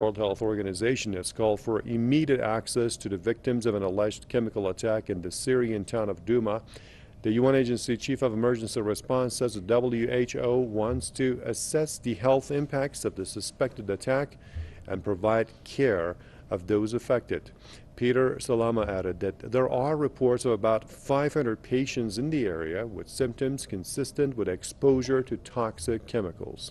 World Health Organization has called for immediate access to the victims of an alleged chemical attack in the Syrian town of Douma. The UN Agency Chief of Emergency Response says the WHO wants to assess the health impacts of the suspected attack and provide care of those affected. Peter Salama added that there are reports of about 500 patients in the area with symptoms consistent with exposure to toxic chemicals.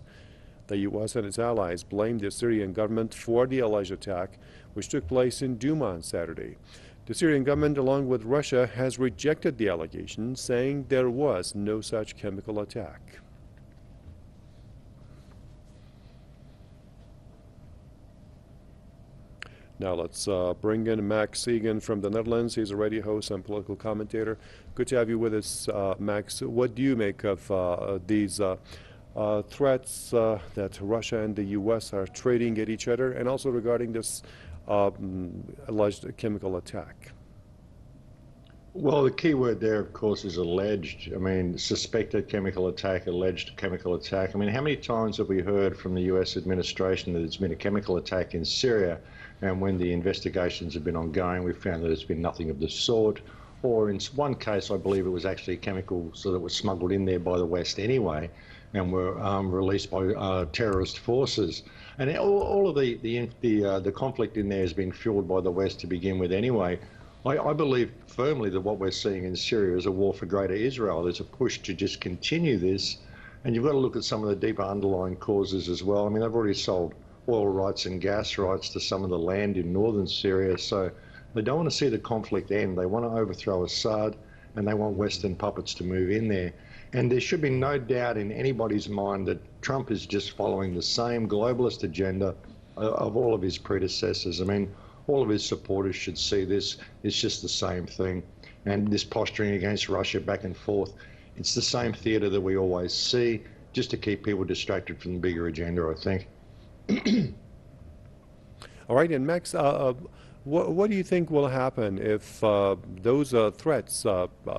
The U.S. and its allies blamed the Syrian government for the alleged attack, which took place in Douma on Saturday. The Syrian government, along with Russia, has rejected the allegations, saying there was no such chemical attack. Now let's bring in Max Igan from the Netherlands. He's a radio host and political commentator. Good to have you with us, Max. What do you make of these threats that Russia and the U.S. are trading at each other, and also regarding this alleged chemical attack? Well, the key word there, of course, is alleged. I mean, suspected chemical attack, alleged chemical attack. I mean, how many times have we heard from the U.S. administration that there's been a chemical attack in Syria, and when the investigations have been ongoing, we've found that it's been nothing of the sort. Or in one case, I believe it was actually chemicals that was smuggled in there by the West anyway, and were released by terrorist forces. And all of the conflict in there has been fueled by the West to begin with anyway. I believe firmly that what we're seeing in Syria is a war for greater Israel. There's a push to just continue this, and you've got to look at some of the deeper underlying causes as well. I mean, they've already sold oil rights and gas rights to some of the land in northern Syria, so they don't want to see the conflict end. They want to overthrow Assad, and they want Western puppets to move in there. And there should be no doubt in anybody's mind that Trump is just following the same globalist agenda of all of his predecessors. I mean, all of his supporters should see this. It's just the same thing. And this posturing against Russia back and forth, it's the same theatre that we always see, just to keep people distracted from the bigger agenda, I think. All right, and Max, what do you think will happen if those threats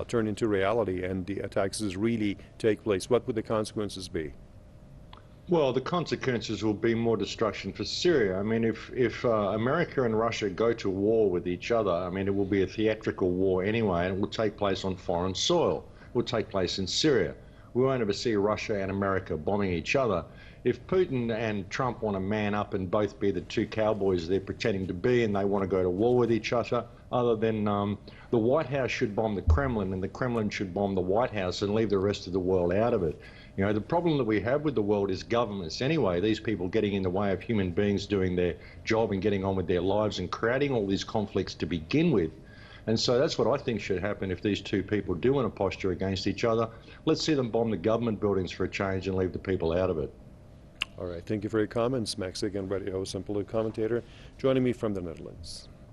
turn into reality and the attacks really take place? What would the consequences be? Well, the consequences will be more destruction for Syria. I mean, if America and Russia go to war with each other, I mean, it will be a theatrical war anyway, and it will take place on foreign soil. It will take place in Syria. We won't ever see Russia and America bombing each other. If Putin and Trump want to man up and both be the two cowboys they're pretending to be, and they want to go to war with each other, then the White House should bomb the Kremlin, and the Kremlin should bomb the White House and leave the rest of the world out of it. You know, the problem that we have with the world is governments anyway, these people getting in the way of human beings doing their job and getting on with their lives and creating all these conflicts to begin with. And so that's what I think should happen if these two people do want to posture against each other. Let's see them bomb the government buildings for a change and leave the people out of it. All right, thank you for your comments. Max Igan, radio host and political commentator, joining me from the Netherlands.